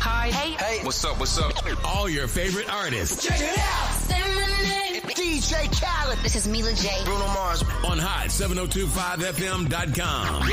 Hi. Hey. What's up? All your favorite artists. Check it out. Say my name. DJ Khaled. This is Mila J. Bruno Mars. On hot7025fm.com.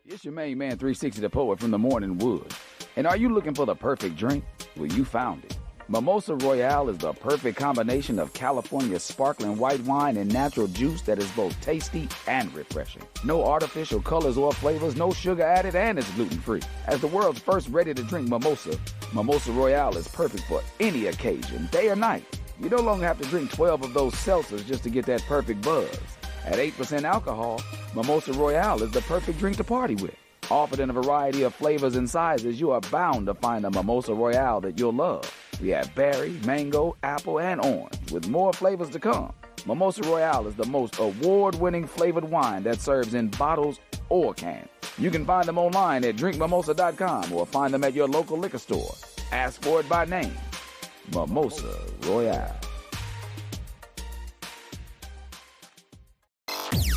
It's your main man, 360 the Poet from the Morning Wood. And are you looking for the perfect drink? Well, you found it. Mimosa Royale is the perfect combination of California sparkling white wine and natural juice that is both tasty and refreshing. No artificial colors or flavors, no sugar added, and it's gluten-free. As the world's first ready-to-drink mimosa, Mimosa Royale is perfect for any occasion, day or night. You no longer have to drink 12 of those seltzers just to get that perfect buzz. At 8% alcohol, Mimosa Royale is the perfect drink to party with. Offered in a variety of flavors and sizes, you are bound to find a Mimosa Royale that you'll love. We have berry, mango, apple, and orange, with more flavors to come. Mimosa Royale is the most award-winning flavored wine that serves in bottles or cans. You can find them online at drinkmimosa.com or find them at your local liquor store. Ask for it by name. Mimosa Royale.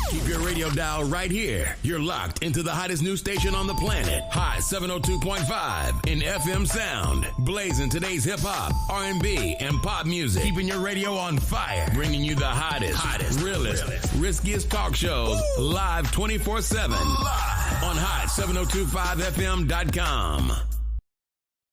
Keep your radio dial right here. You're locked into the hottest news station on the planet. Hot 702.5 in FM sound. Blazing today's hip-hop, R&B, and pop music. Keeping your radio on fire. Bringing you the hottest, realest, riskiest talk shows live 24/7. On hot7025fm.com.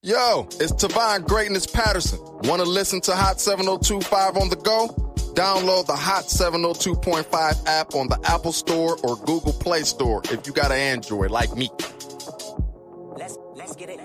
Yo, it's Tavon Greatness Patterson. Want to listen to Hot 702.5 on the go? Download the Hot 702.5 app on the Apple Store or Google Play Store if you got an Android like me. Let's get it.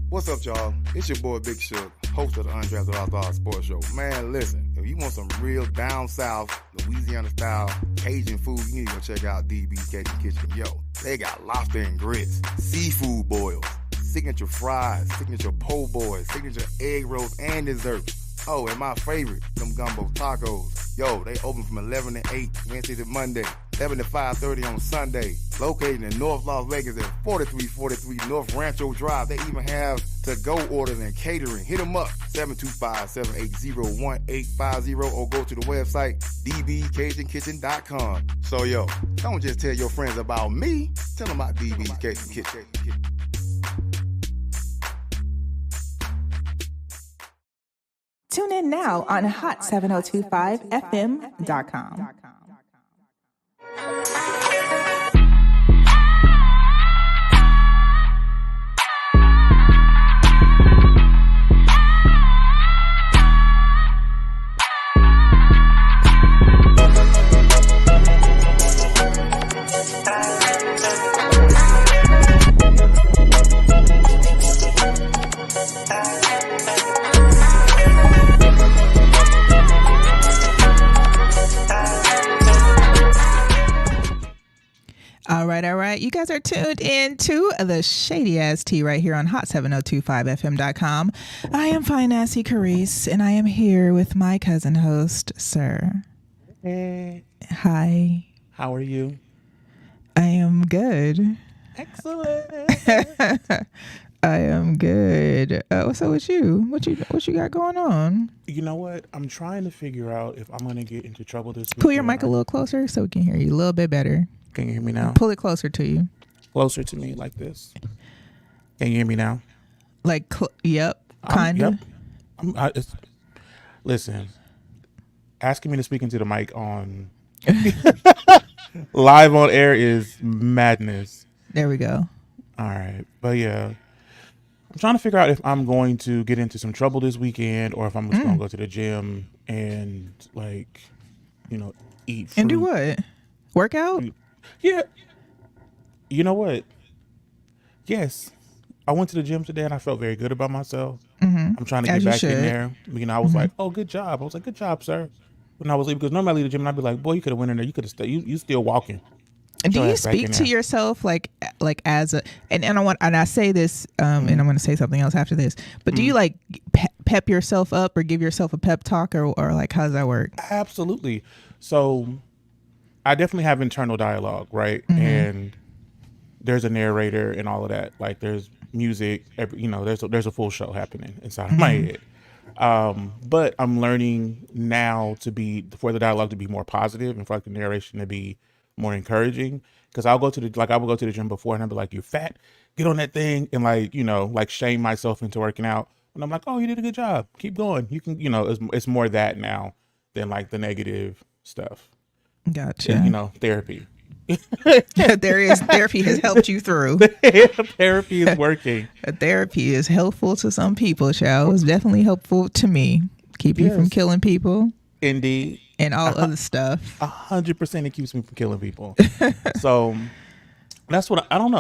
What's up, y'all? It's your boy Big Shook, host of the Undrafted Outlaw Sports Show. Man, listen, if you want some real down south, Louisiana-style Cajun food, you need to go check out DB's Cajun Kitchen. Yo, they got lobster and grits, seafood boils, signature fries, signature po' boys, signature egg rolls, and desserts. Oh, and my favorite, them gumbo tacos. Yo, they open from 11 to 8, Wednesday to Monday, 11 to 5:30 on Sunday. Located in North Las Vegas at 4343 North Rancho Drive. They even have to-go orders and catering. Hit them up, 725-780-1850, or go to the website, dbcajunkitchen.com. So, yo, don't just tell your friends about me. Tell them about DB's Cajun Kitchen. Tune in now on hot7025fm.com. All right. You guys are tuned in to the Shady Aass tea right here on hot7025fm.com. I am fine assy Carrice, and I am here with my cousin host, Sir. Hey. Hi. How are you? I am good. Excellent. I am good. What's up with you? What you got going on? You know what? I'm trying to figure out if I'm going to get into trouble this week. Pull your mic a little closer so we can hear you a little bit better. Can you hear me now? Pull it closer to you. Closer to me like this. Can you hear me now? Like, yep, kind of. Yep. Listen, asking me to speak into the mic on live on air is madness. There we go. All right. But yeah, I'm trying to figure out if I'm going to get into some trouble this weekend or if I'm just going to go to the gym and, like, eat fruit. And do what? Work out? Yeah. You know what? Yes. I went to the gym today and I felt very good about myself. Mm-hmm. I'm trying to get back in there. I was like, oh, good job. I was like, good job, sir. When I was leaving, because normally I leave the gym and I'd be like, boy, you could have went in there. You could have stayed. You still walking. Do you speak to yourself like as a and I say this and I'm going to say something else after this, but do you like pep yourself up or give yourself a pep talk or like how does that work? Absolutely. So I definitely have internal dialogue, right? Mm-hmm. And there's a narrator and all of that. Like there's music, there's a full show happening inside of my head. But I'm learning now for the dialogue to be more positive and for like the narration to be more encouraging. Cause I would go to the gym before and I'd be like, you're fat, get on that thing. And like, like shame myself into working out. And I'm like, oh, you did a good job. Keep going. You can, it's more that now than like the negative stuff. Gotcha. Therapy. Therapy has helped you through. Therapy is working. Therapy is helpful to some people, child. It's definitely helpful to me. Keep you from killing people. Indeed. And all other stuff. 100% it keeps me from killing people. So that's what I don't know.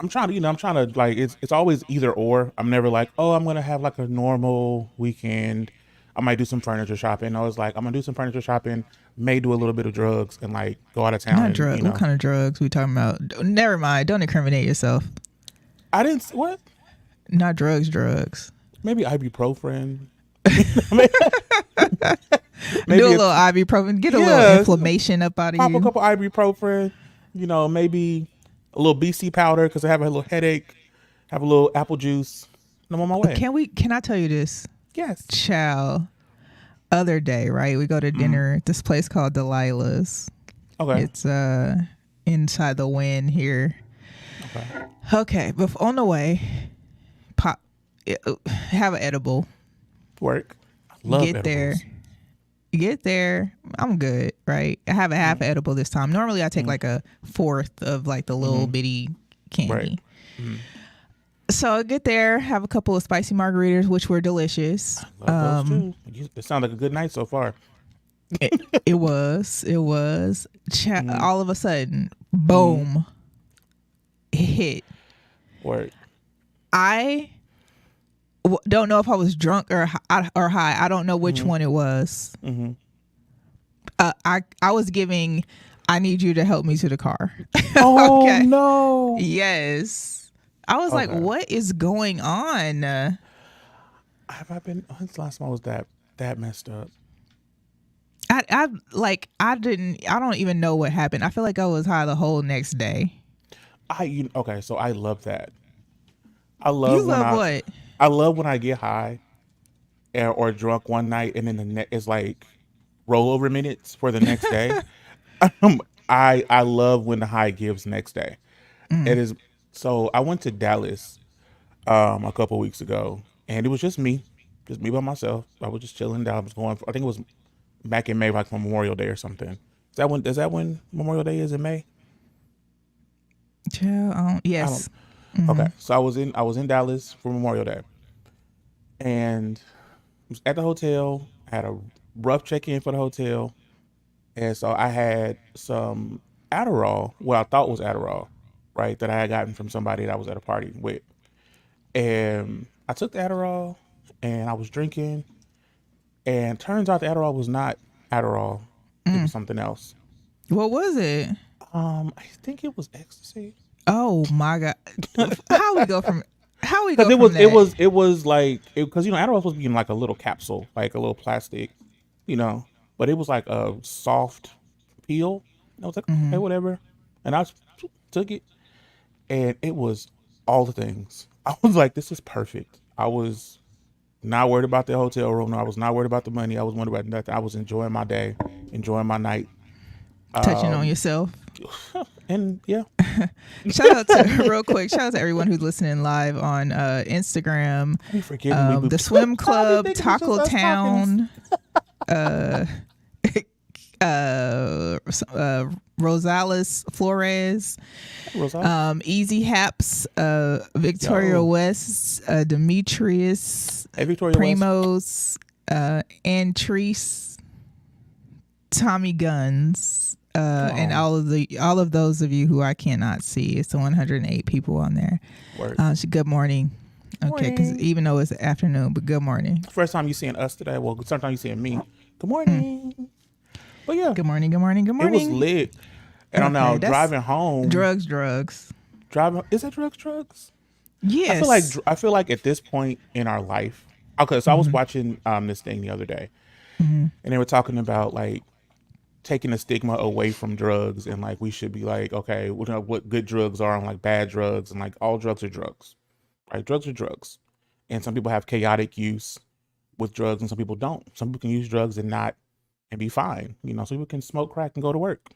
I'm trying to like, it's always either or. I'm never like, oh, I'm going to have like a normal weekend. I might do some furniture shopping. I was like, I'm going to do some furniture shopping, may do a little bit of drugs and like go out of town. Not drugs. What kind of drugs we talking about? Never mind. Don't incriminate yourself. I didn't, what? Not drugs. Maybe ibuprofen. Maybe do a little ibuprofen. Get a little inflammation up out of you. Pop a couple ibuprofen. Maybe a little BC powder because I have a little headache. Have a little apple juice. And I'm on my way. Can I tell you this? Yes. Child. Other day, right? We go to dinner at this place called Delilah's. Okay. It's inside the Wynn here. Okay. But on the way, have an edible. Work. I love edibles. Get there. I'm good, right? I have a half edible this time. Normally I take like a fourth of like the little bitty candy. Right. So I get there, have a couple of spicy margaritas, which were delicious. I love those too. It sounds like a good night so far. It was. All of a sudden, boom, it hit. Work. I don't know if I was drunk or high. I don't know which one it was. I was giving, I need you to help me to the car. Oh, okay. No. Yes. I was like, what is going on? Have I been, when's the last time I was that messed up? I don't even know what happened. I feel like I was high the whole next day. Okay, so I love that. I love what? I love when I get high or drunk one night and then it's like rollover minutes for the next day. I love when the high gives next day. It is. So I went to Dallas a couple weeks ago and it was just me by myself. I was just chilling down. I was going I think it was back in May, like Memorial Day or something. Is that when Memorial Day is in May? Yes. Okay. So I was in Dallas for Memorial Day and was at the hotel. I had a rough check-in for the hotel. And so I had some Adderall, what I thought was Adderall, right, that I had gotten from somebody that I was at a party with. And I took the Adderall and I was drinking. And turns out the Adderall was not Adderall. It was something else. What was it? I think it was ecstasy. Oh my God. How we go from that? It was like, because Adderall was supposed to be in like a little capsule, like a little plastic, but it was like a soft peel. And I was like, okay, whatever. And I took it and it was all the things. I was like, this is perfect. I was not worried about the hotel room. I was not worried about the money. I was worried about nothing. I was enjoying my day, enjoying my night. Touching on yourself. And yeah. Shout out to everyone who's listening live on Instagram. The Swim Club, Taco Town, Rosales Flores, Easy Haps, Victoria West, Demetrius, Primos, Antrice, Tommy Guns. And all of those of you who I cannot see, it's the 108 people on there. Good morning. Okay, because even though it's afternoon, but good morning. First time you seeing us today. Well, sometimes you seeing me. Good morning. But yeah, good morning. It was lit. And I'm now driving home. Drugs. Driving. Is it drugs? Yes. I feel like at this point in our life. Okay, so I was watching this thing the other day, and they were talking about like taking the stigma away from drugs, and like we should be like, okay, we know what good drugs are and like bad drugs, and like all drugs are drugs, right? Drugs are drugs, and some people have chaotic use, with drugs and some people don't. Some people can use drugs and be fine. You know, some people can smoke crack and go to work.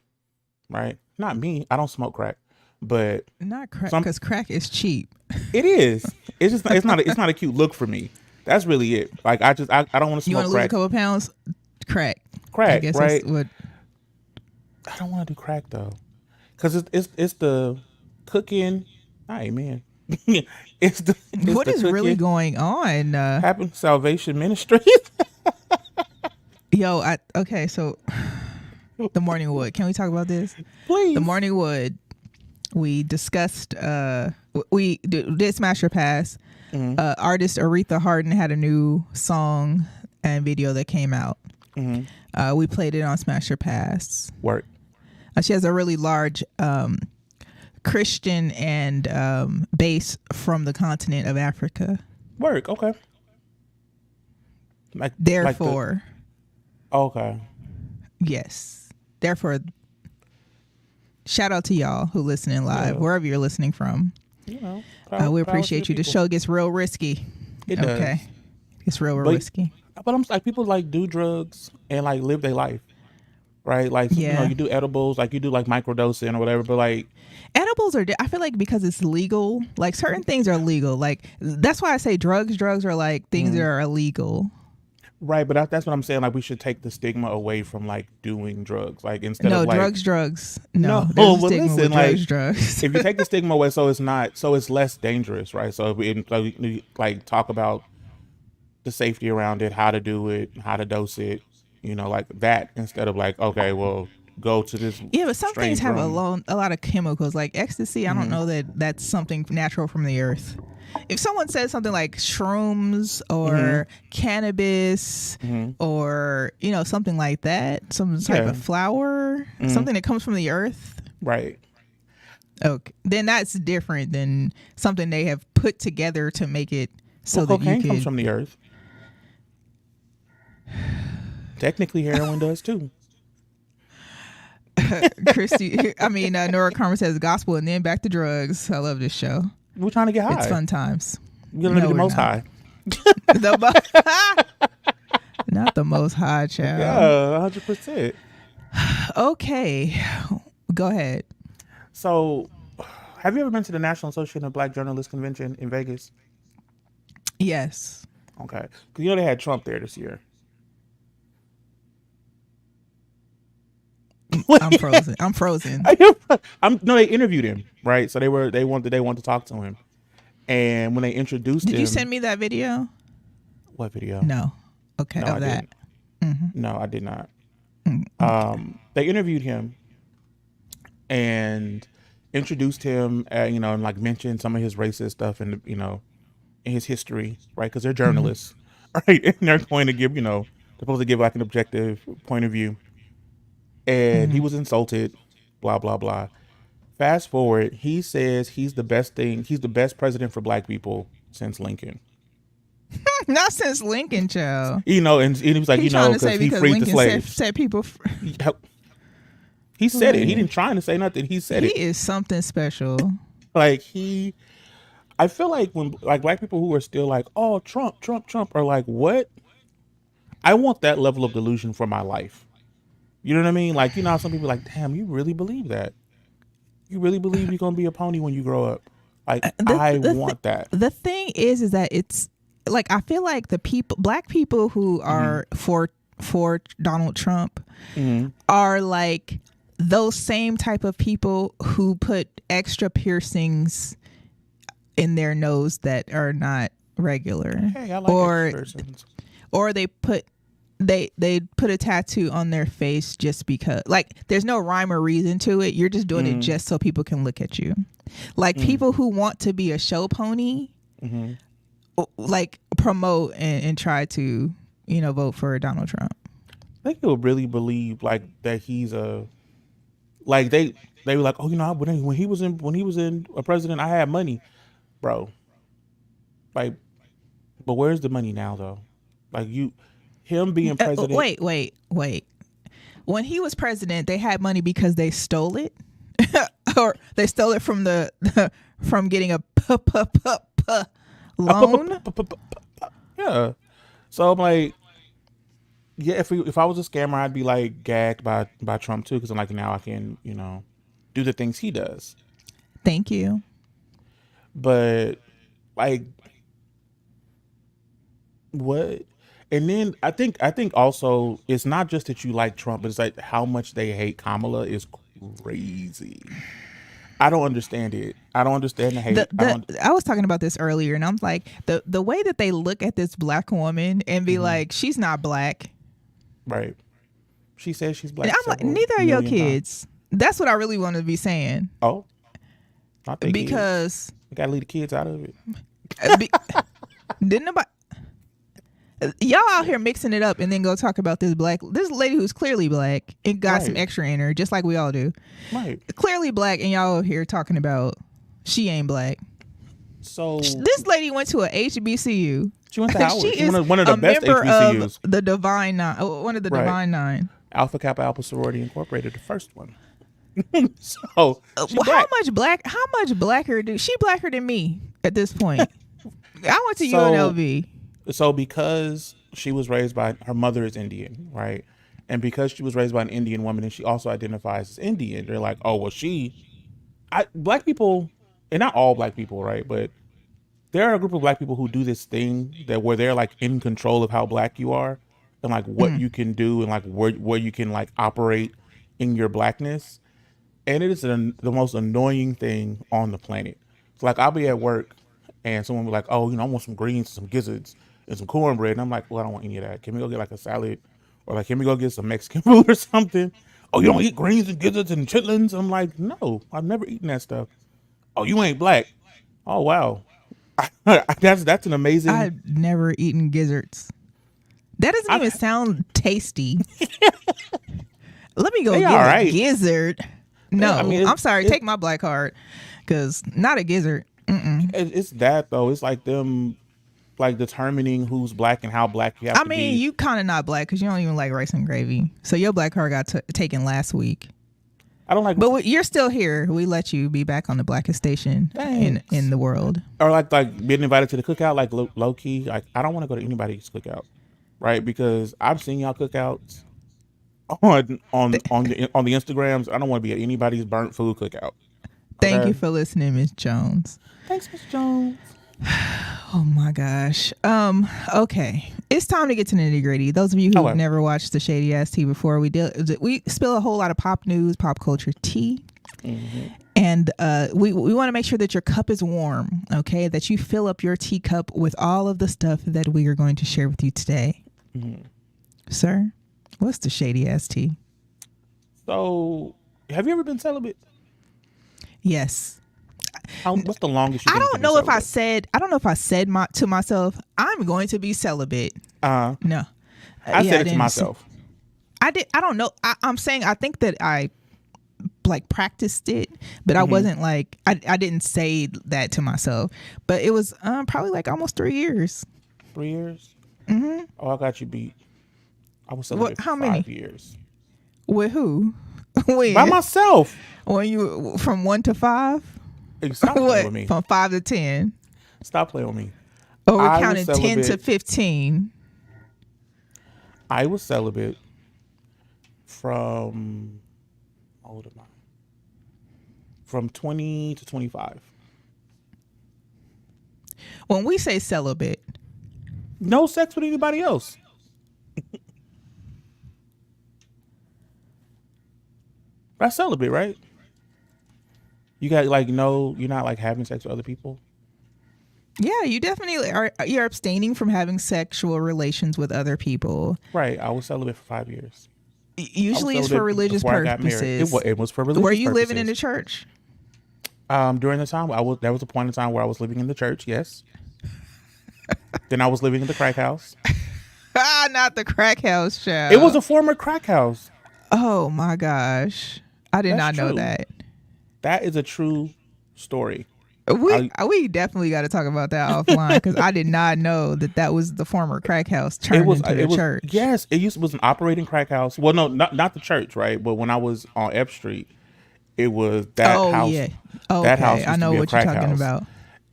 Right? Not me. I don't smoke crack, but not crack because crack is cheap. It is. It's just it's not a cute look for me. That's really it. Like I don't want to smoke crack. You want to lose a couple of pounds? Crack, I guess right? What... I don't want to do crack though, because it's the cooking. Amen. What is really going on? Happen Salvation Ministry. Yo, okay, so the Morning Wood. Can we talk about this? Please. The Morning Wood. We discussed. We did Smash Your Pass. Mm-hmm. Artist Aretha Harden had a new song and video that came out. Mm-hmm. We played it on Smash Your Pass. Work. She has a really large Christian and base from the continent of Africa. Work. Okay. Therefore. Okay. Yes. Therefore, shout out to y'all who listening live, wherever you're listening from. You know, we appreciate you. The show gets real risky. It does. Okay. It's real risky. But I'm like, people like do drugs and like live their life. Right? Like, you know, you do edibles, like you do like microdosing or whatever, but like. Edibles are, I feel like because it's legal, like certain things are legal. Like, that's why I say drugs are like things that are illegal. Right, but that's what I'm saying. Like, we should take the stigma away from like doing drugs. Like, instead of like drugs. No, but listen, like drugs. If you take the stigma away, so it's less dangerous, right? So if we like talk about the safety around it, how to do it, how to dose it, you know, like that, instead of like, okay, well, go to this. Yeah, but some things have a lot of chemicals, like ecstasy. I don't know that that's something natural from the earth. If someone says something like shrooms or cannabis or, you know, something like that, some type of flower, something that comes from the earth. Right. Okay. Then that's different than something they have put together to make it so that cocaine you comes from the earth. Technically, heroin does too. Nora Carmen says gospel and then back to drugs. I love this show. We're trying to get high. It's fun times. We're going to be the most high. Not the most high, child. Yeah, 100%. Okay. Go ahead. So, have you ever been to the National Association of Black Journalists Convention in Vegas? Yes. Okay. Because you know they had Trump there this year. I'm frozen. No, they interviewed him, right? So they wanted to talk to him, and when they introduced him, did you send me that video? What video? No. Okay. No, of that. No, I did not. They interviewed him and introduced him, you know, and like mentioned some of his racist stuff and, you know, in his history, right? Because they're journalists, right? And they're going to give, you know, they're supposed to give like an objective point of view. And he was insulted, blah, blah, blah. Fast forward, he says he's the best president for black people since Lincoln. Not since Lincoln, child. You know, and he was like, you know, because he freed the slaves. Set people he said it. He didn't try to say nothing. He said it. He is something special. Like I feel like when like black people who are still like, oh, Trump, are like, what? I want that level of delusion for my life. You know what I mean? Like, you know how some people are like, damn, you really believe that? You really believe you're going to be a pony when you grow up? Like, I want that. The thing is that it's like, I feel like black people who are for Donald Trump are like those same type of people who put extra piercings in their nose that are not regular. Hey, I like piercings. Or they put a tattoo on their face just because, like, there's no rhyme or reason to it. You're just doing it just so people can look at you. Like people who want to be a show pony, like promote and try to, you know, vote for Donald Trump. I think you'll really believe like that he's a, like they were like, oh, you know, when he was in a president, I had money, bro. Like, but where's the money now though? Like him being president. Wait. When he was president, they had money because they stole it, or they stole it from from getting a loan. Yeah. So I'm like, yeah, if I was a scammer, I'd be like gagged by Trump too, because I'm like, now I can, do the things he does. Thank you. But like, what? And then I think also it's not just that you like Trump, but it's like how much they hate Kamala is crazy. I don't understand it. I don't understand the hate. I was talking about this earlier, and I'm like, the way that they look at this black woman and be like, she's not black. Right. She says she's black. And I'm like, neither are your kids. That's what I really want to be saying. Oh. Not because you gotta leave the kids out of it. Didn't nobody... Y'all out here mixing it up and then go talk about this lady who's clearly black and got some extra in her, just like we all do. Right. Clearly black, and y'all here talking about she ain't black. So this lady went to a HBCU. She went to Howard. She is one of the best HBCUs. Of the Divine Nine. One of the Divine Nine. Alpha Kappa Alpha Sorority Incorporated, the first one. So how much blacker she blacker than me at this point? I went to UNLV. So because she was raised by, her mother is Indian, right? And because she was raised by an Indian woman and she also identifies as Indian, they're like, oh, well, black people, and not all black people, right? But there are a group of black people who do this thing where they're like in control of how black you are and like what you can do and like where you can like operate in your blackness. And it is the most annoying thing on the planet. It's like I'll be at work and someone will be like, oh, I want some greens, some gizzards, and some cornbread. And I'm like, well, I don't want any of that. Can we go get like a salad? Or like, can we go get some Mexican food or something? Oh, you don't eat greens and gizzards and chitlins? I'm like, no, I've never eaten that stuff. Oh, you ain't black. Oh, wow. That's an amazing... I've never eaten gizzards. That doesn't even sound tasty. Let me go get a gizzard. No, I'm sorry. Take my black card, because not a gizzard. It's that though. It's like them, like determining who's black and how black you have to be. You kind of not black because you don't even like rice and gravy. So your black card got taken last week. I don't like, but you're still here. We let you be back on the blackest station in the world. Or like being invited to the cookout, like low key. Like I don't want to go to anybody's cookout, right? Because I've seen y'all cookouts on the Instagrams. I don't want to be at anybody's burnt food cookout. Thank you for listening, Miss Jones. Thanks, Miss Jones. Oh my gosh. Okay. It's time to get to the nitty gritty. Those of you who've never watched the Shady Ass Tea before, we spill a whole lot of pop news, pop culture tea. And we want to make sure that your cup is warm, okay? That you fill up your teacup with all of the stuff that we are going to share with you today. Sir, what's the Shady Ass Tea? So, have you ever been celibate? Yes. What's the longest? I don't know if I said to myself, I'm going to be celibate. No, I said it to myself. I did. I don't know. I'm saying I think that I like practiced it, but I wasn't like I didn't say that to myself. But it was probably like almost 3 years. 3 years. Oh, I got you beat. I was celibate for 5 years. With who? When? By myself. When you from 1 to 5? Stop playing with me. From 5 to 10? Stop playing with me. Oh, we're counting 10 to 15. I was celibate from, how old am I? From 20 to 25. When we say celibate, no sex with anybody else. That's celibate, right? You got like you're not like having sex with other people. Yeah, you definitely are. You're abstaining from having sexual relations with other people. Right. I was celibate for 5 years. Usually it's for religious purposes. It was for religious purposes. Were you living in the church? During the time there was a point in time where I was living in the church. Yes. Then I was living in the crack house. Not the crack house, child. It was a former crack house. Oh my gosh, I did not know that. That is a true story. We definitely got to talk about that offline because I did not know that was the former crack house turned into the church. Yes, it was an operating crack house. Well, no, not the church, right? But when I was on F Street, it was that house. Yeah. Oh, that house. I know what you're talking about.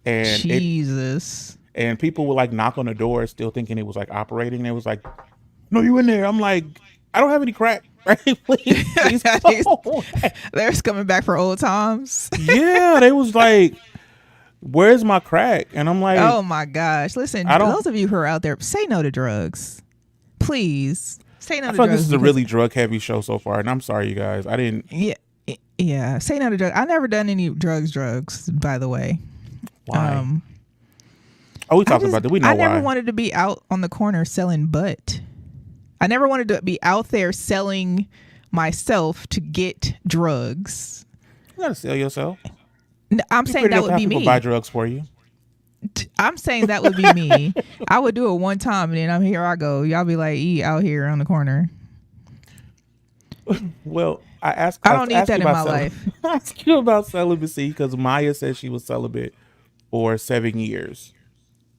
And Jesus. And people would like knock on the door still thinking it was like operating. They was like, no, you in there. I'm like, I don't have any crack. Right? Please go. They're just coming back for old times. Yeah, they was like, where's my crack? And I'm like, oh my gosh. Listen, those of you who are out there, say no to drugs. Please. Say no to drugs. I feel like this is a really drug heavy show so far. And I'm sorry, you guys. I didn't. Yeah. Say no to drugs. I never done any drugs, by the way. Why? We talked about that. We know why. I never wanted to be out on the corner selling butt. I never wanted to be out there selling myself to get drugs. You gotta sell yourself. No, I'm saying that would be me. People buy drugs for you. I'm saying that would be me. I would do it one time, and then here I go. Y'all be like, out here on the corner. Well, I don't need that in my life. I asked you about celibacy because Maya said she was celibate for 7 years.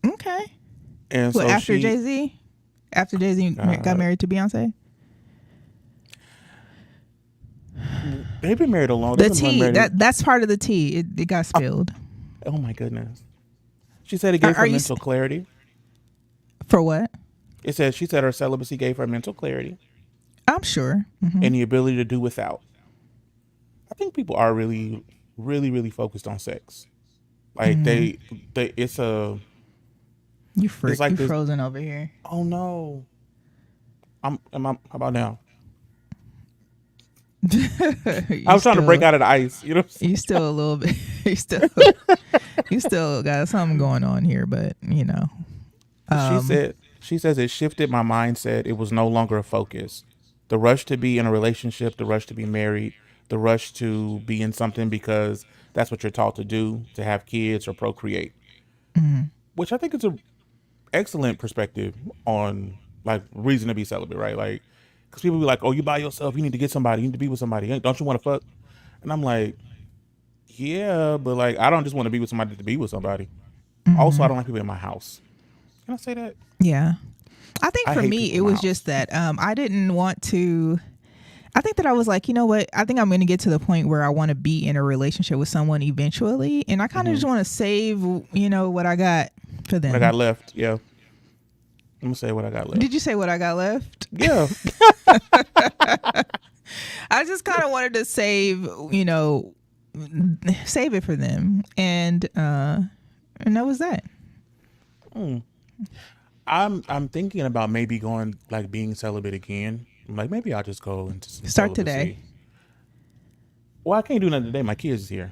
Okay. And so after Jay-Z? After Jay-Z got married to Beyonce? They've been married a long time. The tea, that's part of the tea. It got spilled. Oh my goodness. She said it gave her mental clarity. For what? She said her celibacy gave her mental clarity. I'm sure. Mm-hmm. And the ability to do without. I think people are really, really, really focused on sex. Like it's a... You freak. Like you frozen over here. Oh no. How about now? I was trying to break out of the ice. You know. You still a little bit. You still got something going on here, but you know. She says it shifted my mindset. It was no longer a focus. The rush to be in a relationship, the rush to be married, the rush to be in something because that's what you're taught to do, to have kids or procreate. Mm-hmm. Which I think is a excellent perspective on like reason to be celibate, right? Like, because people be like, oh, you by yourself, you need to get somebody, you need to be with somebody, don't you want to fuck? And I'm like, yeah, but like I don't just want to be with somebody to be with somebody. Mm-hmm. Also, I don't like people in my house. Can I say that? Yeah, I think for me it was just that I didn't want to. I think that I was like, you know what? I think I'm going to get to the point where I want to be in a relationship with someone eventually, and I kind of just want to save, what I got for them. What I got left, yeah. I'm gonna say what I got left. Did you say what I got left? Yeah. I just kind of wanted to save it for them, and that was that. I'm thinking about maybe going like being celibate again. I'm like maybe I'll just go into some start celibacy. Today. Well, I can't do nothing today. My kids is here.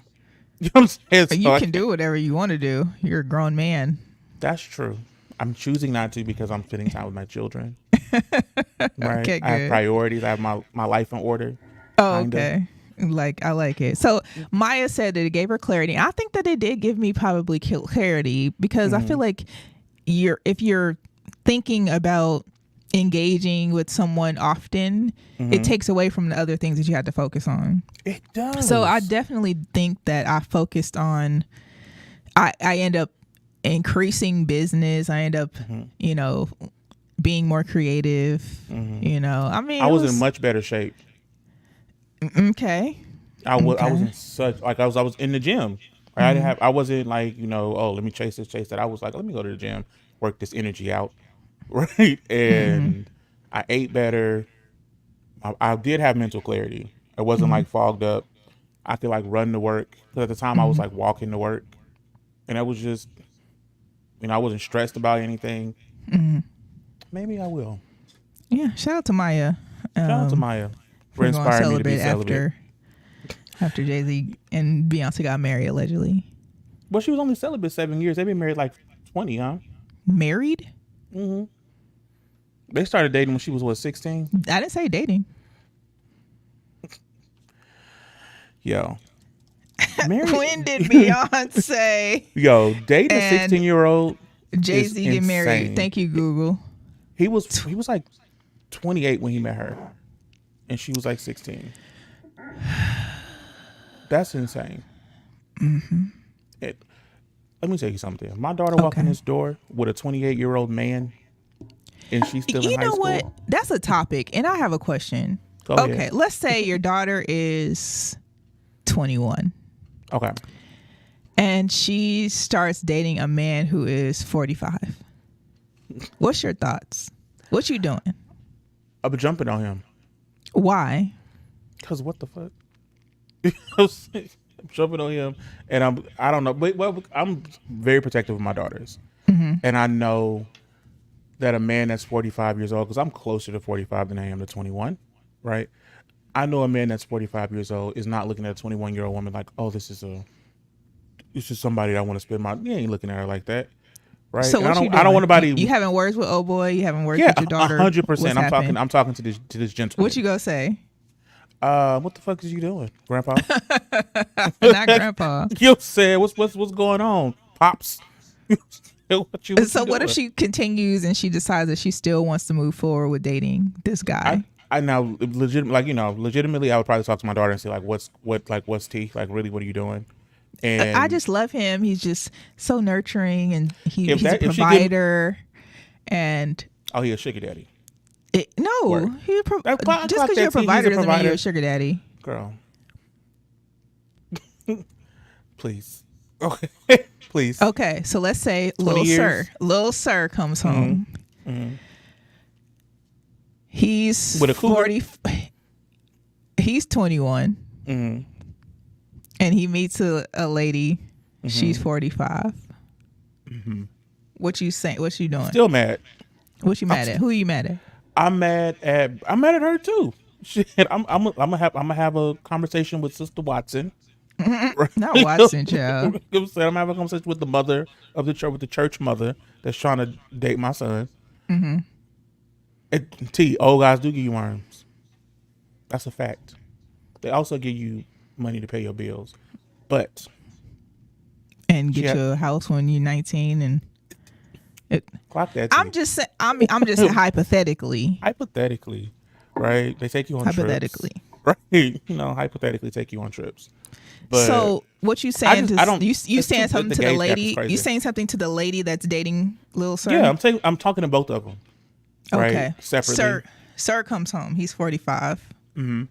You know what I'm saying? You can do whatever you want to do. You're a grown man. That's true. I'm choosing not to because I'm spending time with my children. Right? Okay, good. I have priorities. I have my life in order. Oh, okay. Like, I like it. So Maya said that it gave her clarity. I think that it did give me probably clarity because I feel like if you're thinking about engaging with someone often, it takes away from the other things that you have to focus on. It does. So I definitely think that I focused on, I end up increasing business. I end up, being more creative. I was in much better shape. Okay. I was in such I was in the gym. Right? I wasn't like, let me chase that. I was like, let me go to the gym, work this energy out. Right. And I ate better. I did have mental clarity. It wasn't like fogged up. I could like run to work. Because at the time I was like walking to work. And it was just, I wasn't stressed about anything. Maybe I will. Yeah. Shout out to Maya. Shout out to Maya for inspiring me to be celibate. After Jay-Z and Beyonce got married, allegedly. Well, she was only celibate 7 years. They've been married like 20, huh? Married? Mm-hmm. They started dating when she was, 16? I didn't say dating. Yo. When did Beyonce... Yo, dating a 16-year-old Jay-Z get married? Thank you, Google. He was like 28 when he met her. And she was like 16. That's insane. Let me tell you something. My daughter walked in this door with a 28-year-old man, and she's still in high school. You know what? That's a topic, and I have a question. Go ahead. Let's say your daughter is 21. Okay. and she starts dating a man who is 45. What's your thoughts? What you doing? I'll be jumping on him. Why? Because what the fuck? I'm jumping on him, and I don't know. But I'm very protective of my daughters, and I know that a man that's 45 years old, because I'm closer to 45 than I am to 21, right? I know a man that's 45 years old is not looking at a 21-year-old woman like, oh, this is somebody that I want to spend my. You ain't looking at her like that, right? So what I don't want nobody. You having words with old boy? You having words with your daughter? 100%. I'm talking to this gentleman. What you gonna say? What the fuck is you doing, Grandpa? Not Grandpa. You said what's going on, Pops? What if she continues and she decides that she still wants to move forward with dating this guy? I now legitimately, I would probably talk to my daughter and say like, what's tea? Like, really, what are you doing? And I just love him. He's just so nurturing, and he's a provider. And he a sugar daddy. Just because you're a provider doesn't mean you're a sugar daddy. Girl. Please. Okay. Please. Okay, so let's say Lil Sir comes home. Mm-hmm. He's with a 40. He's 21. Mm-hmm. And he meets a lady. Mm-hmm. She's 45. Mm-hmm. What you saying? What you doing? Still mad. What you mad at? Who are you mad at? I'm mad at her too. Shit, I'm gonna have a conversation with Sister Watson. Not Watson, child. I'm gonna have a conversation with the mother of the church, with the church mother that's trying to date my son. Mm-hmm. Old guys do give you worms. That's a fact. They also give you money to pay your bills, and get you a house when you're 19 and. Clock that. I'm just saying. I'm just hypothetically. Hypothetically, right? They take you on hypothetically. Trips. Right? Hypothetically take you on trips. But so what you saying? You saying something to the lady? You saying something to the lady that's dating Lil Sir? Yeah, I'm talking to both of them. Right? Okay, separately. Sir comes home. He's 45. Mm-hmm. I'm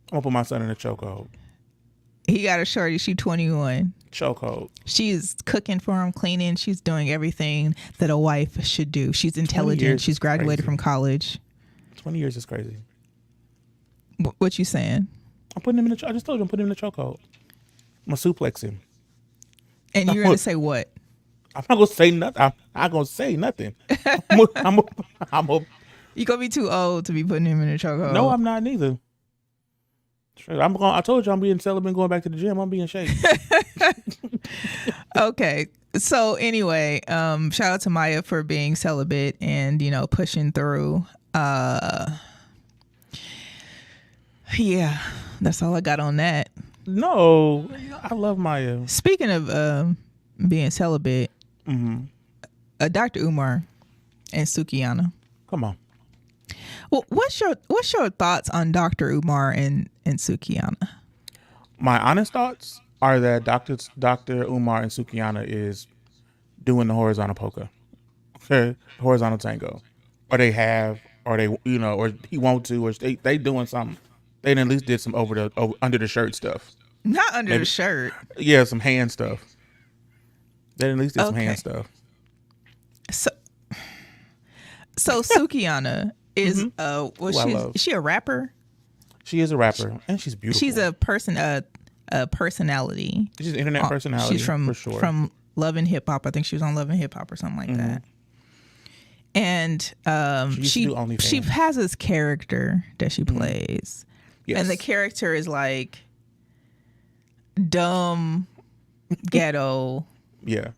gonna put my son in a chokehold. He got a shorty. She's 21. Chokehold. She's cooking for him, cleaning. She's doing everything that a wife should do. She's intelligent. She's graduated from college. 20 years is crazy. What you saying? I'm putting him in I just told you I'm putting him in a chokehold. I'm gonna suplex him. And you're gonna say what? I'm not gonna say nothing. I'm not gonna say nothing. You gonna be too old to be putting him in a chokehold. No, I'm not neither. I told you I'm being celibate, going back to the gym. I'm being shady. Okay. So anyway, shout out to Maya for being celibate and, pushing through. Yeah, that's all I got on that. No, I love Maya. Speaking of being celibate, Dr. Umar and Sukiyana. Come on. Well, what's your thoughts on Dr. Umar and Sukiyana? My honest thoughts are that Dr. Umar and Sukiyana is doing the horizontal polka, okay, horizontal tango, or they have, or they, or he won't to, or they doing something. They at least did some under the shirt stuff. Not under the shirt. Yeah, some hand stuff. They at least did some hand stuff. So Sukiyana is is she a rapper? She is a rapper and she's beautiful. She's a personality. She's an internet personality. She's from for sure. from Love and Hip Hop. I think she was on Love and Hip Hop or something like that. And she has this character that she plays. Yes. And the character is like dumb, ghetto. Yeah.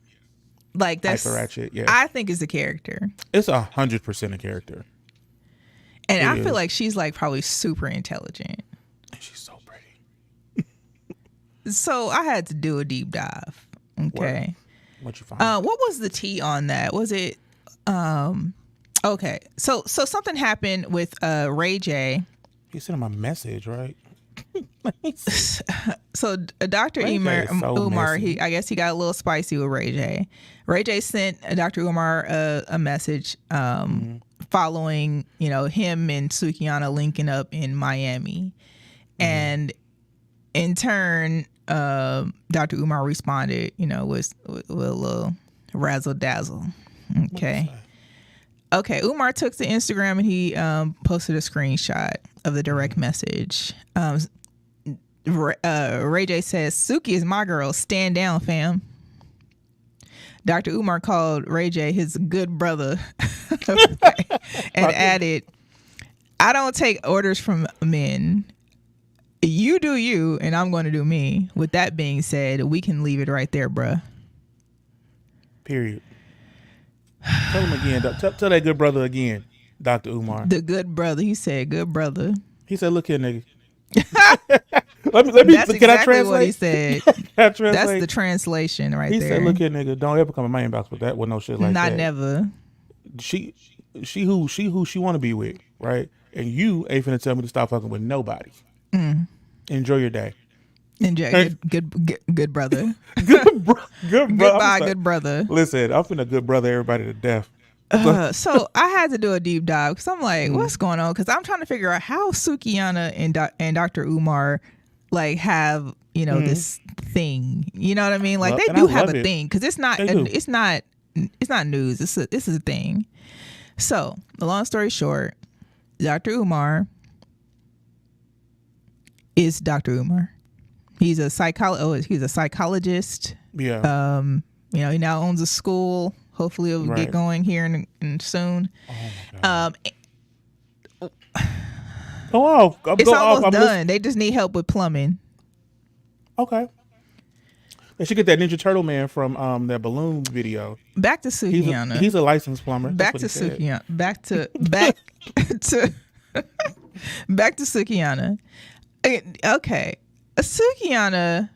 Like that's ratchet, yeah. I think is the character. It's 100% a character. And I feel like she's like probably super intelligent. She's so pretty. So I had to do a deep dive. Okay. What'd you find? What was the tea on that? Was it okay. So something happened with Ray J. You sent him a message, right? So Dr. Umar, I guess he got a little spicy with Ray J. Ray J sent Dr. Umar a message following, him and Sukiyana linking up in Miami. And in turn, Dr. Umar responded, with a little razzle dazzle. Okay, Umar took to Instagram and he posted a screenshot of the direct message. Ray J says, Suki is my girl. Stand down, fam. Dr. Umar called Ray J his good brother and added, I don't take orders from men. You do you, and I'm going to do me. With that being said, we can leave it right there, bruh. Period. Tell him again. Tell that good brother again, Dr. Umar. The good brother. He said, good brother. He said, look here, nigga. let me. That's can exactly I translate? what he said. That's the translation right he there. He said, look here, nigga. Don't ever come in my inbox with that. With no shit like that. Not never. She who she want to be with, right? And you ain't finna tell me to stop fucking with nobody. Enjoy your day. Enjoy. Good brother. Good brother. Goodbye, good brother. Listen, I'm finna good brother everybody to death. So I had to do a deep dive because I'm like, what's going on? Because I'm trying to figure out how Sukihana and Dr. Umar have this thing. You know what I mean? Like they do have a thing because it's not news. This is a thing. So the long story short, Dr. Umar is Dr. Umar. He's a psychologist. Yeah. He now owns a school. Hopefully it'll get going here in soon. Oh my God. It's almost done. They just need help with plumbing. Okay. They should get that Ninja Turtle man from that balloon video. Back to Sukihana. He's a licensed plumber. Back to Sukihana. Back to Sukihana. Okay. Sukihana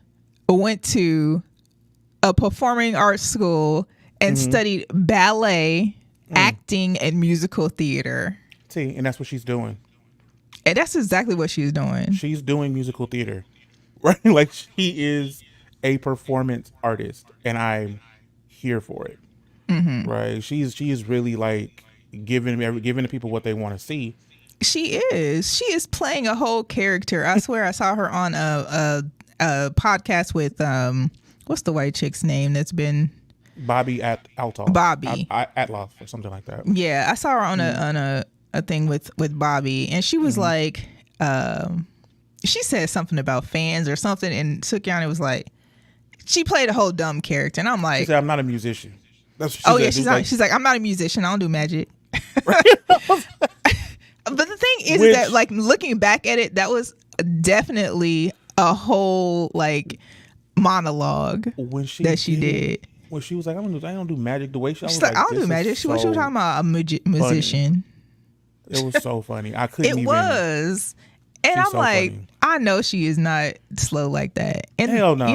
went to a performing arts school and studied ballet, acting, and musical theater. See, and that's what she's doing. And that's exactly what she's doing. She's doing musical theater, right? Like she is a performance artist, and I'm here for it. Right? She is really like giving the people what they want to see. She is playing a whole character. I swear I saw her on a podcast with what's the white chick's name that's been Bobby Althoff. Bobby Atloff or something like that. Yeah, I saw her on a thing with Bobby, and she was like, she said something about fans or something, and Sukihana was like, she played a whole dumb character, and I'm like, she said, I'm not a musician. That's what she said. She's like, I'm not a musician. I don't do magic. But the thing is that, like, looking back at it, that was definitely a whole like monologue that she did. When she was like, I don't do magic the way she. She's like, I don't do magic. She was talking about a musician. It was so funny. I couldn't. It was, and I'm so like, funny. I know she is not slow like that. And hell no,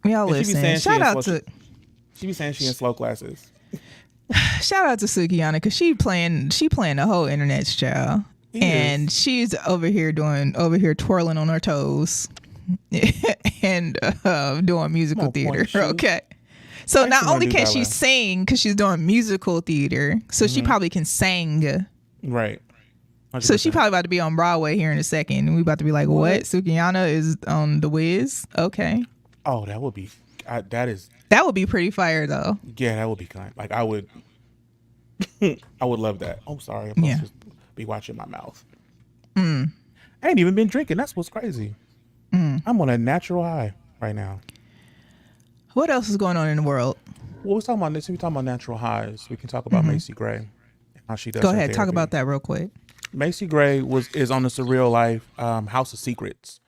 y'all listen. Shout out to. She be saying she in slow classes. Shout out to Sukihana because she playing the whole internet's child, and she's over here twirling on her toes, and doing musical theater. Okay, so not only can she sing because she's doing musical theater, so she probably can sing. Right. 100%. So she probably about to be on Broadway here in a second, and we about to be like, what? Sukihana is on The Wiz? Okay. Oh, that would be. That would be pretty fire, though. Yeah, that would be kind. Like I would love that. I'm sorry, I'm supposed to be watching my mouth. I ain't even been drinking. That's what's crazy. I'm on a natural high right now. What else is going on in the world? Well, we're talking about this. We're talking about natural highs. We can talk about Macy Gray and how she does. Go ahead, therapy. talk about that real quick. Macy Gray is on the Surreal Life House of Secrets.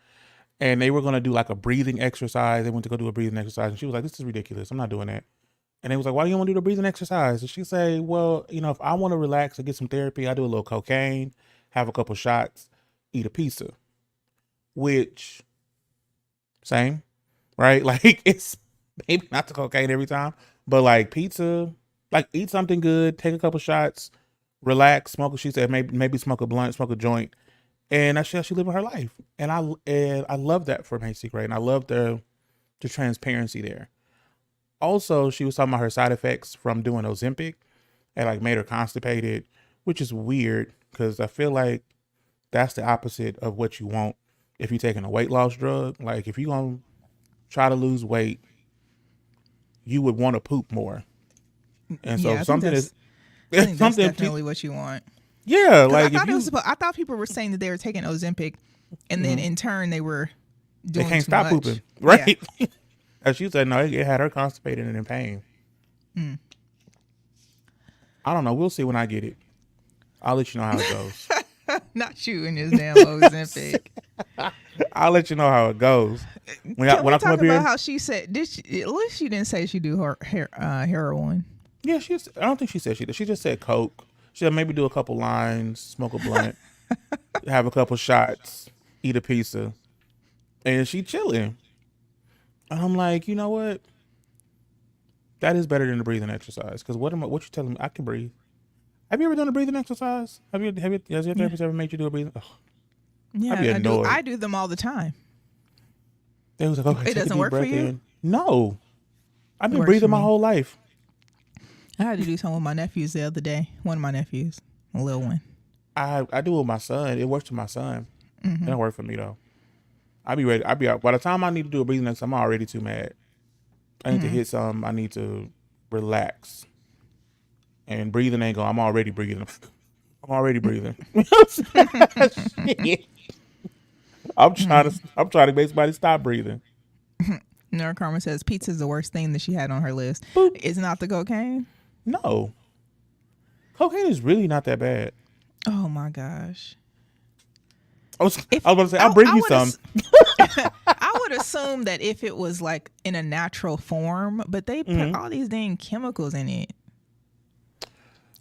And they were going to do like a breathing exercise. They went to go do a breathing exercise. And she was like, this is ridiculous. I'm not doing that. And they was like, why do you want to do the breathing exercise? And she said, well, if I want to relax or get some therapy, I do a little cocaine, have a couple shots, eat a pizza. Which, same, right? Like it's maybe not the cocaine every time, but like pizza, like eat something good, take a couple shots, relax, smoke. She said maybe smoke a blunt, smoke a joint. And that's how she living her life. And I love that for Macy Gray. And I love the transparency there. Also, she was talking about her side effects from doing Ozempic and like made her constipated, which is weird because I feel like that's the opposite of what you want if you're taking a weight loss drug. Like if you're going to try to lose weight, you would want to poop more. And so I something is I think that's definitely what you want. Yeah, like I thought people were saying that they were taking Ozempic, and then in turn they were doing they can't too stop much. pooping, right? Yeah. As she said, no, it had her constipated and in pain. I don't know. We'll see when I get it. I'll let you know how it goes. Not you and this damn Ozempic. I'll let you know how it goes. When I come talk up about here, how she said? At least she didn't say she do her heroin. yeah, I don't think she said she did. She just said coke. She said maybe do a couple lines, smoke a blunt, have a couple shots, eat a pizza, and she chilling. And I'm like, you know what? That is better than the breathing exercise. Because what you telling me? I can breathe. Have you ever done a breathing exercise? Has your therapist ever made you do a breathing? Ugh. Yeah, I'd be annoyed. I do them all the time. They was like, okay, it doesn't work for you? In. No, I've been breathing my whole life. I had to do something with my nephews the other day. One of my nephews, a little one. I do it with my son. It works for my son. It don't work for me though. I'll be ready. I'll be out. By the time I need to do a breathing exercise, I'm already too mad. I need to hit something. I need to relax. And breathing ain't going. I'm already breathing. I'm trying to make somebody stop breathing. Nora Carmen says pizza is the worst thing that she had on her list. Boop. Is not the cocaine? No. Cocaine is really not that bad. Oh my gosh. I was going to say, I'll bring you some. I would assume that if it was like in a natural form, but they put all these dang chemicals in it.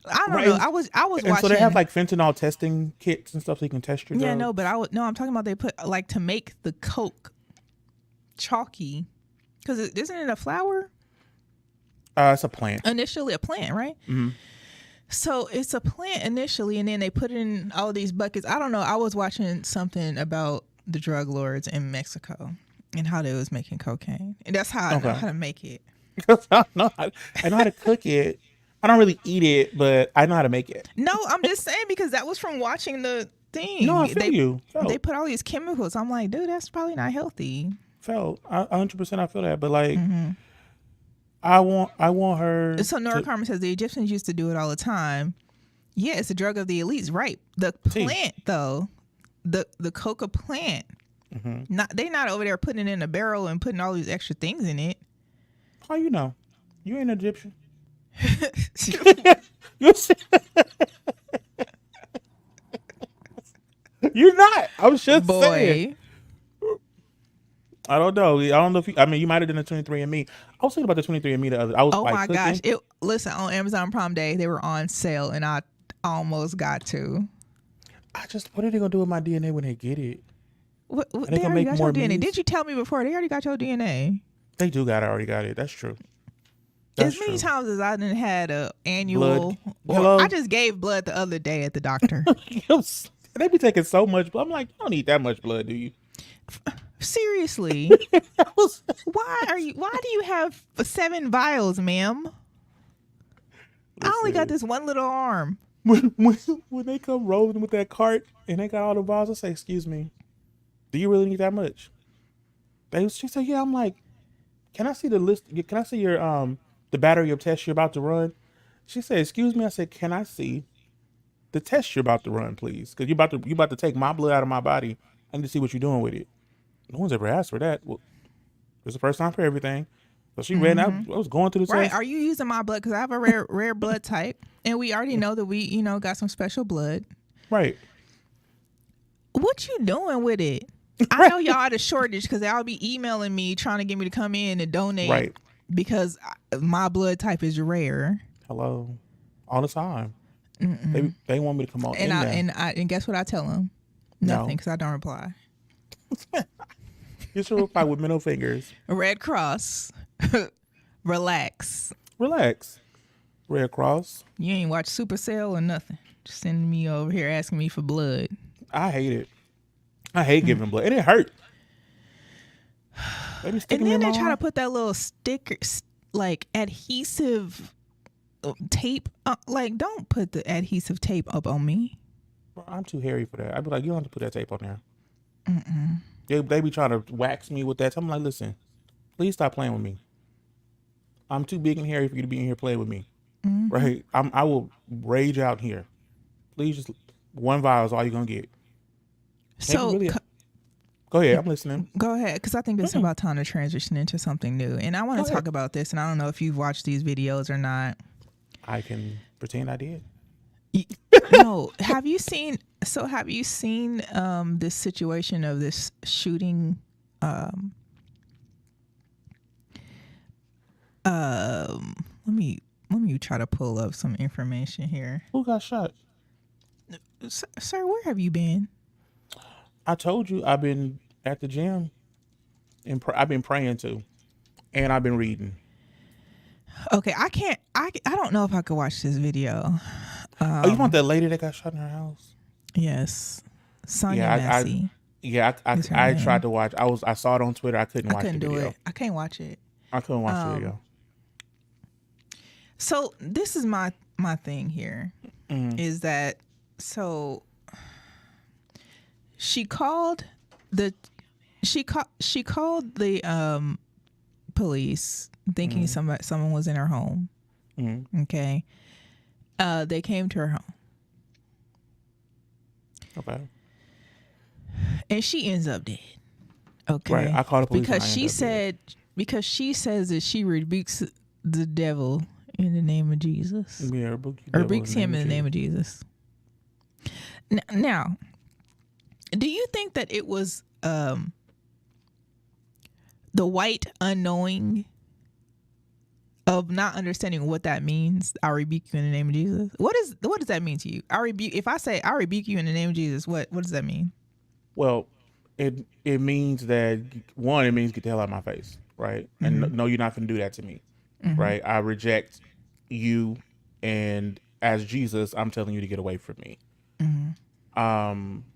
I don't know. I was watching. So they have like fentanyl testing kits and stuff so you can test your drugs. Yeah, no, but I'm talking about they put like to make the coke chalky, because isn't it a flower? It's a plant. Initially a plant, right? Mm-hmm. So it's a plant initially, and then they put it in all these buckets. I don't know. I was watching something about the drug lords in Mexico and how they was making cocaine, and that's how I know how to make it. I know how to cook it. I don't really eat it, but I know how to make it. No, I'm just saying because that was from watching the thing. No, I feel you. They put all these chemicals. I'm like, dude, that's probably not healthy. 100% I feel that, but like, I want her. So Nora Carmen says the Egyptians used to do it all the time. Yeah, it's a drug of the elites, right? The plant, though, the coca plant. They're not over there putting it in a barrel and putting all these extra things in it. How you know? You ain't Egyptian. You're not. I was just saying. I don't know. I don't know if you might have done the 23andMe. I was thinking about the 23andMe the other. I was my gosh! Listen, on Amazon Prime Day they were on sale, and I almost got to. What are they gonna do with my DNA when they get it? They already got your DNA. Did you tell me before? They already got your DNA. They do already got it. That's true. As many times as I didn't had a annual. I just gave blood the other day at the doctor. They be taking so much blood. I'm like, you don't need that much blood, do you? Seriously. Why do you have 7 vials, ma'am? Listen, I only got this one little arm. When they come rolling with that cart and they got all the vials, I say, excuse me, do you really need that much? She said, yeah. I'm like, can I see the list? Can I see your the battery of tests you're about to run? She said, excuse me. I said, can I see the test you're about to run, please? Because you about to take my blood out of my body. I need to see what you're doing with it. No one's ever asked for that. Well, it's the first time for everything. So she ran out. I was going through the test. Are you using my blood? Because I have a rare blood type, and we already know that we got some special blood. Right. What you doing with it? I know y'all had a shortage because y'all be emailing me trying to get me to come in and donate. Right. Because my blood type is rare. Hello. All the time. They want me to come on and guess what I tell them? Nothing, because I don't reply. You should reply with middle fingers. Red Cross. Relax. Red Cross. You ain't watch Supercell or nothing. Just sending me over here asking me for blood. I hate it. I hate giving blood. And it hurt. And then they try to put that little sticker, like adhesive tape. Like, don't put the adhesive tape up on me. Bro, I'm too hairy for that. I'd be like, you don't have to put that tape on there. They be trying to wax me with that. I'm like, listen, please stop playing with me. I'm too big and hairy for you to be in here playing with me. Right? I will rage out here. Please just one vial is all you're gonna get. So go ahead, I'm listening. Go ahead, because I think it's about time to transition into something new. And I want to talk about this, and I don't know if you've watched these videos or not. I can pretend I did. No, have you seen this situation of this shooting? Let me try to pull up some information here. Who got shot? Sir, where have you been? I told you I've been at the gym, and I've been praying too, and I've been reading. Okay, I don't know if I could watch this video. You want that lady that got shot in her house? Yes, Sonia Massey. I tried to watch. I saw it on Twitter. I couldn't watch the video. I can't watch it. I couldn't watch the video. So this is my thing here, is that she called the police thinking someone was in her home. Okay, they came to her home. Okay, and she ends up dead. Okay, right. I called the police because she says that she rebukes the devil in the name of Jesus. Yeah, rebukes him in the name of Jesus. Now, do you think that it was the white unknowing of not understanding what that means? I rebuke you in the name of Jesus. What does that mean to you? If I say I rebuke you in the name of Jesus, what does that mean? Well, it means that one, it means get the hell out of my face, right? And no, you're not gonna do that to me, right? I reject you, and as Jesus, I'm telling you to get away from me.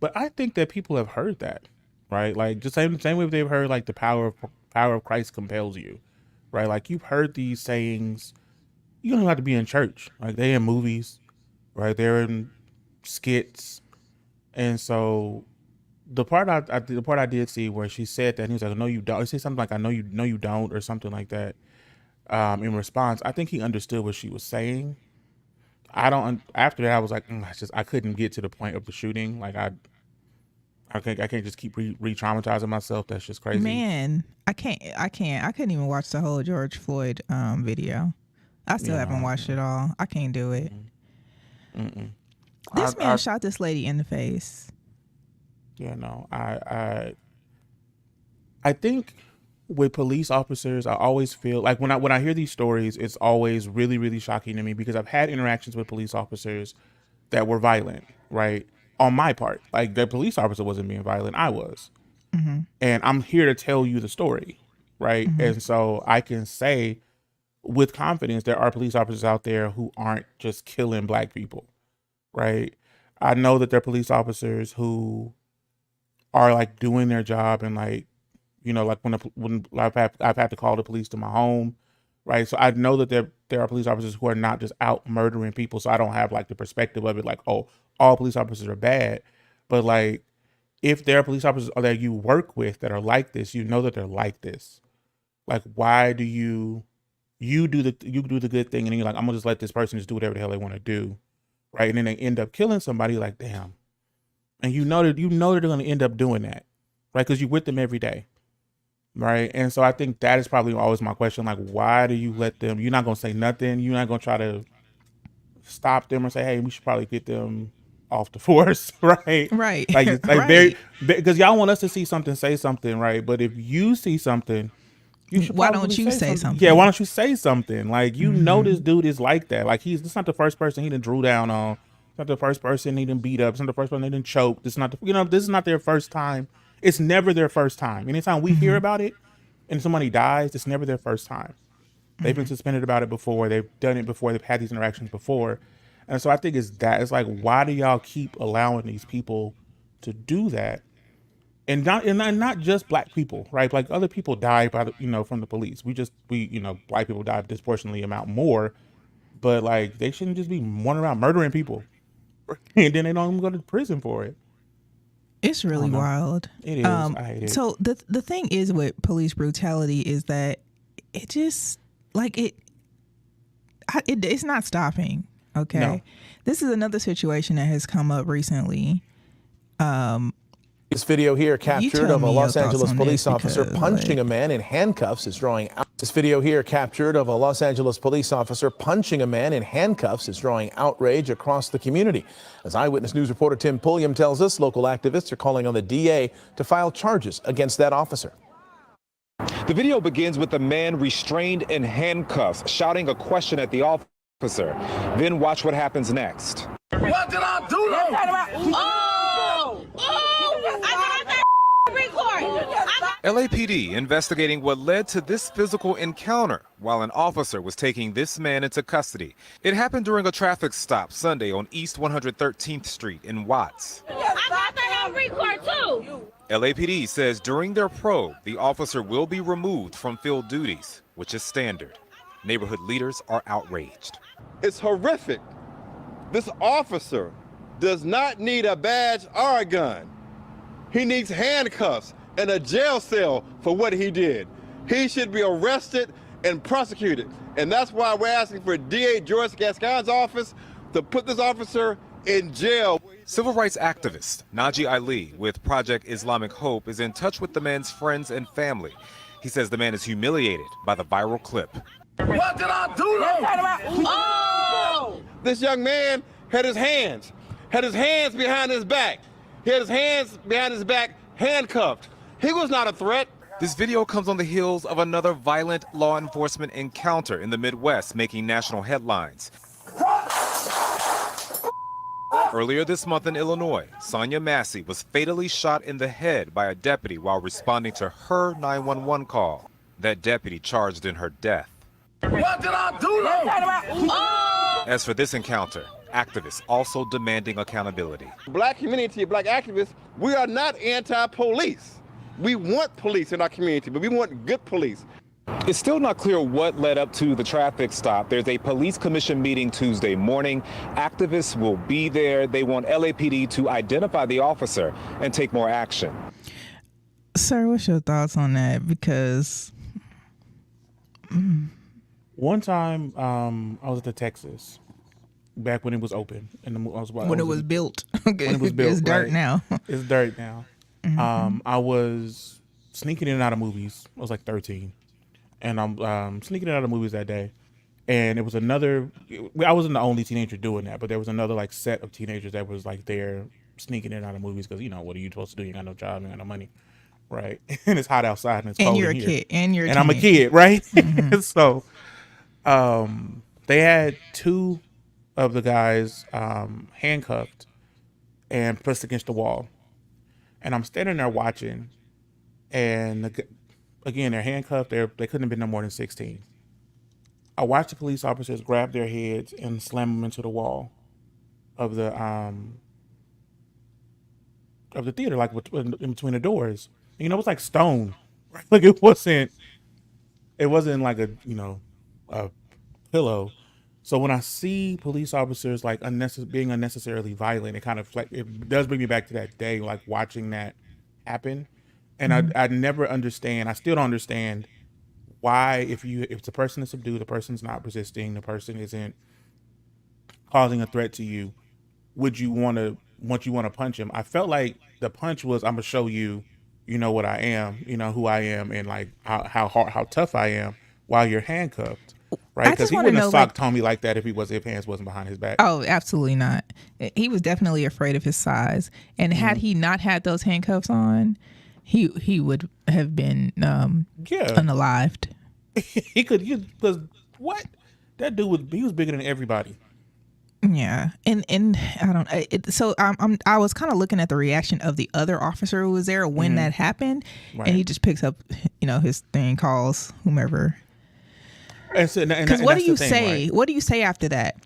But I think that people have heard that, right? Like just same way they've heard like the power of Christ compels you, right? Like you've heard these sayings. You don't even have to be in church. Like they're in movies, right? They're in skits, and so the part I did see where she said that, and he was like, "No, you don't." He said something like, "I know you don't," or something like that. In response, I think he understood what she was saying. After that, I was like, I couldn't get to the point of the shooting. Like I can't just keep re-traumatizing myself. That's just crazy. Man, I couldn't even watch the whole George Floyd video. I still haven't watched it all. I can't do it. This man shot this lady in the face. Yeah, no, I think with police officers, I always feel like when I hear these stories, it's always really, really shocking to me because I've had interactions with police officers that were violent, right? On my part, like the police officer wasn't being violent, I was. And I'm here to tell you the story, right? And so I can say with confidence there are police officers out there who aren't just killing black people, right? I know that there are police officers who are like doing their job and like, you know, like when I've had to call the police to my home, right? So I know that there are police officers who are not just out murdering people. So I don't have like the perspective of it like, oh, all police officers are bad. But like, if there are police officers that you work with that are like this, you know that they're like this. Like, why do you do the good thing and then you're like, I'm gonna just let this person just do whatever the hell they want to do, right? And then they end up killing somebody. Like, damn. And you know they're going to end up doing that, right? Because you're with them every day, right? And so I think that is probably always my question. Like, why do you let them? You're not going to say nothing. You're not going to try to stop them or say, hey, we should probably get them off the force, right? Right. Like Right. because y'all want us to see something, say something, right? But if you see something, you should Why don't you say something? Yeah, why don't you say something? Like, you know this dude is like that. Like, this not the first person he done drew down on. It's not the first person he done beat up. It's not the first person he done choked. This is not their first time. It's never their first time. Anytime we hear about it and somebody dies, it's never their first time. They've been suspended about it before. They've done it before. They've had these interactions before. And so I think it's like, why do y'all keep allowing these people to do that? And not just black people, right? Like other people die from the police. Black people die disproportionately amount more, but like they shouldn't just be running around murdering people, and then they don't even go to prison for it. It's really wild. It is. I hate it. So the thing is with police brutality is that it just like it's not stopping. Okay. No. This is another situation that has come up recently. This video here captured of a Los Angeles police officer punching a man in handcuffs is drawing out. This video here captured of a Los Angeles police officer punching a man in handcuffs is drawing outrage across the community. As Eyewitness News reporter Tim Pulliam tells us, local activists are calling on the DA to file charges against that officer. The video begins with the man restrained in handcuffs, shouting a question at the officer. Then watch what happens next. What did I do? LAPD investigating what led to this physical encounter while an officer was taking this man into custody. It happened during a traffic stop Sunday on East 113th Street in Watts. LAPD says during their probe, the officer will be removed from field duties, which is standard. Neighborhood leaders are outraged. It's horrific. This officer does not need a badge or a gun. He needs handcuffs and a jail cell for what he did. He should be arrested and prosecuted. And that's why we're asking for DA Joyce Gascon's office to put this officer in jail. Civil rights activist Naji Ali with Project Islamic Hope is in touch with the man's friends and family. He says the man is humiliated by the viral clip. What did I do? This young man had his hands behind his back. He had his hands behind his back, handcuffed. He was not a threat. This video comes on the heels of another violent law enforcement encounter in the Midwest, making national headlines. Earlier this month in Illinois, Sonia Massey was fatally shot in the head by a deputy while responding to her 911 call. That deputy charged in her death. What did I do? As for this encounter, activists also demanding accountability. Black community, black activists, we are not anti-police. We want police in our community, but we want good police. It's still not clear what led up to the traffic stop. There's a police commission meeting Tuesday morning. Activists will be there. They want LAPD to identify the officer and take more action. Sir, what's your thoughts on that? Because one time I was at the Texas back when it was open. When it was built. When it was built. It's dirt now. It's dirt now. Mm-hmm. I was sneaking in and out of movies. I was like 13. And I'm sneaking in and out of movies that day. And it was another, I wasn't the only teenager doing that, but there was another like set of teenagers that was like there sneaking in and out of movies because, you know, what are you supposed to do? You got no job, you got no money. Right. And it's hot outside and it's cold in here. And I'm a kid, right? Mm-hmm. So they had two of the guys handcuffed and pressed against the wall. And I'm standing there watching, and again, they're handcuffed. They couldn't have been no more than 16. I watched the police officers grab their heads and slam them into the wall of the theater, like in between the doors. And, you know, it was like stone. Right? Like it wasn't like a pillow. So when I see police officers like being unnecessarily violent, it kind of like it does bring me back to that day, like watching that happen. And I never understand. I still don't understand why if the person is subdued, the person's not resisting, the person isn't causing a threat to you, would you want to punch him? I felt like the punch was, I'm gonna show you, you know what I am, you know who I am, and like how tough I am while you're handcuffed. Right, because he wouldn't have socked Tommy like that if his hands wasn't behind his back. Oh, absolutely not. He was definitely afraid of his size, and had he not had those handcuffs on, he would have been unalived. Because what that dude he was bigger than everybody. Yeah, and I don't. So I was kind of looking at the reaction of the other officer who was there when that happened, right. And he just picks up, his thing, calls whomever. Because what do you say? Right? What do you say after that?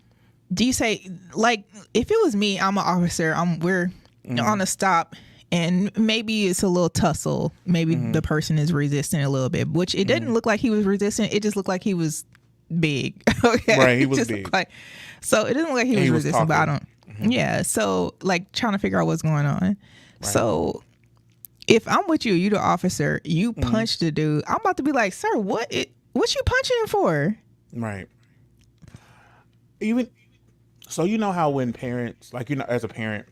Do you say, like, if it was me, I'm an officer, we're on a stop, and maybe it's a little tussle. Maybe the person is resisting a little bit, which it didn't look like he was resisting. It just looked like he was big. Okay? Right, he was big. So it didn't look like he was resisting, but I don't. Yeah, so like trying to figure out what's going on. So if I'm with you, you the officer, you punch the dude, I'm about to be like, sir, what you punching him for? Right. Even so, you know how when parents, like, as a parent,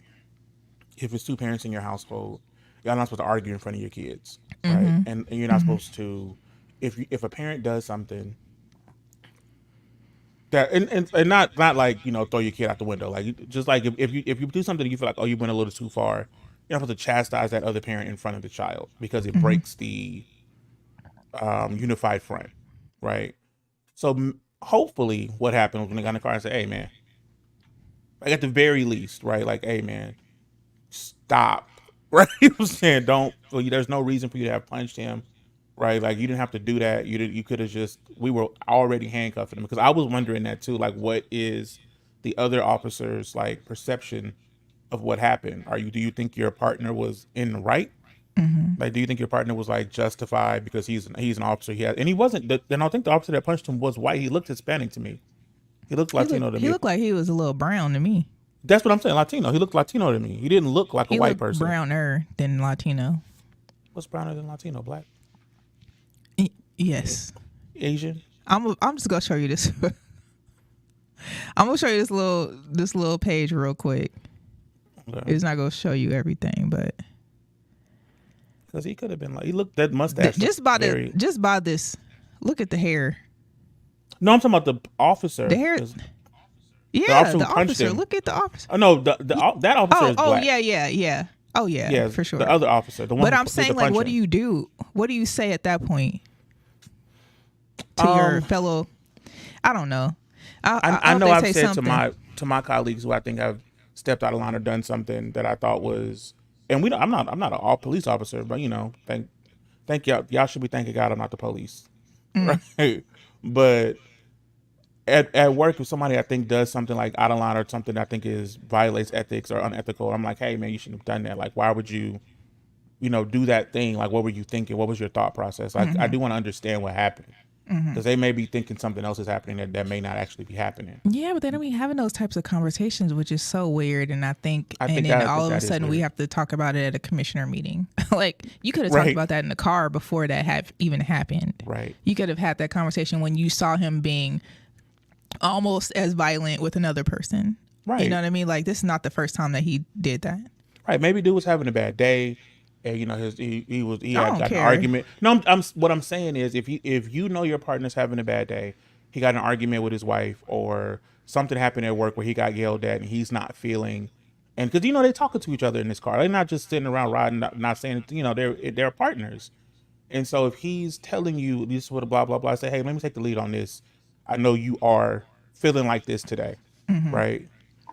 if it's two parents in your household, y'all not supposed to argue in front of your kids, right? And you're not supposed to, if a parent does something that, and not like, throw your kid out the window, like, just like if you do something you feel like, oh, you went a little too far, you're not supposed to chastise that other parent in front of the child, because it breaks the unified front, right? So hopefully what happened was when they got in the car and said, hey man, like, at the very least, right, like, hey man, stop, right? You know what I'm saying? There's no reason for you to have punched him, right? Like, you didn't have to do that. You could have we were already handcuffing him, because I was wondering that too, like, what is the other officer's, like, perception of what happened? Do you think your partner was in the right? Like, do you think your partner was, like, justified because he's an officer? And he wasn't. And I think the officer that punched him was white. He looked Hispanic to me. He looked Latino to me. He looked like he was a little brown to me. That's what I'm saying. Latino. He looked Latino to me. He didn't look like a white person. Browner than Latino. What's browner than Latino? Black? Yes. Asian? I'm just gonna show you this. I'm gonna show you this little page real quick. Okay. It's not gonna show you everything, but because he could have been like, he looked, that mustache. Just by this. Look at the hair. No, I'm talking about the officer. The hair. Yeah, the officer. Look at the officer. Oh no, that officer is black. Oh yeah. Oh yeah, for sure. The other officer, the one. But I'm saying, like, what do you do? What do you say at that point to your fellow? I don't know. I know I've said to my colleagues who I think have stepped out of line or done something that I thought was, and I'm not an all police officer, but thank y'all should be thanking God I'm not the police, right? But at work, if somebody I think does something like out of line or something I think violates ethics or unethical, I'm like, hey man, you shouldn't have done that. Like, why would you, do that thing? Like, what were you thinking? What was your thought process? Like, I do want to understand what happened, because they may be thinking something else is happening that may not actually be happening. Yeah, but they don't be having those types of conversations, which is so weird. And I think all of a sudden we have to talk about it at a commissioner meeting. Like, you could have talked about that in the car before that even happened. Right. You could have had that conversation when you saw him being almost as violent with another person. Right. You know what I mean? Like, this is not the first time that he did that. Right. Maybe dude was having a bad day, and he had got an argument. No, what I'm saying is, if you know your partner's having a bad day, he got an argument with his wife, or something happened at work where he got yelled at and he's not feeling, and because they're talking to each other in this car, they're not just sitting around riding, not saying, they're partners. And so if he's telling you this is what blah blah blah, say, hey, let me take the lead on this. I know you are feeling like this today, right?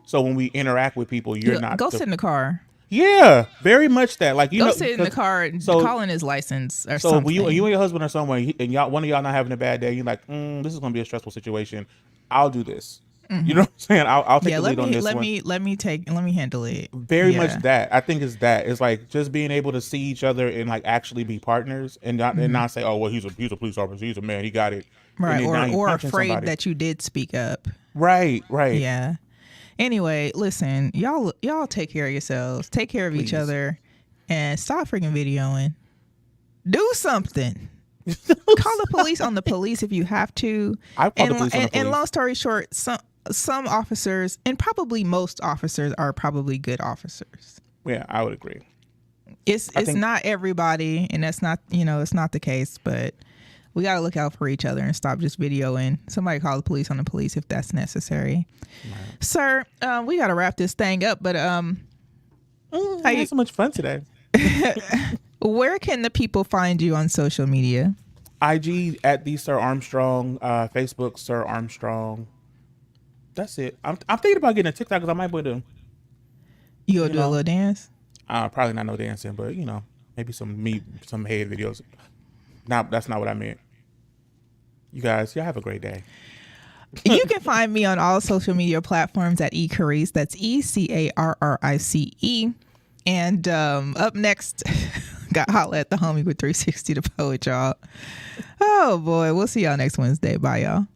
So when we interact with people, you're not go sit in the car. Yeah, very much that. Like, go sit in the car and call in his license or something. So when you and your husband are somewhere, and one of y'all not having a bad day, you're like, this is gonna be a stressful situation. I'll do this. You know what I'm saying? I'll take the lead on this one. Let me handle it. Very much that. I think it's like just being able to see each other and like actually be partners, and not say, oh well, he's a police officer, he's a man, he got it. Right, or afraid that you did speak up. Right. Yeah. Anyway, listen, y'all take care of yourselves, take care of each other, and stop freaking videoing. Do something. Call the police on the police if you have to. I've called the police on the police. And long story short, some officers, and probably most officers, are probably good officers. Yeah, I would agree. It's not everybody, and that's not it's not the case, but we got to look out for each other and stop just videoing. Somebody call the police on the police if that's necessary. Right. Sir, we got to wrap this thing up, but I had so much fun today. Where can the people find you on social media? IG at the Sir Armstrong, Facebook Sir Armstrong. That's it. I'm thinking about getting a TikTok because I might be able to. You'll do a little dance? Probably not no dancing, but maybe some head videos. No, that's not what I meant. You guys, y'all have a great day. You can find me on all social media platforms at eCarrice. That's ECARRICE. And up next, got holla at the homie with 360 the poet, y'all. Oh boy, we'll see y'all next Wednesday. Bye, y'all.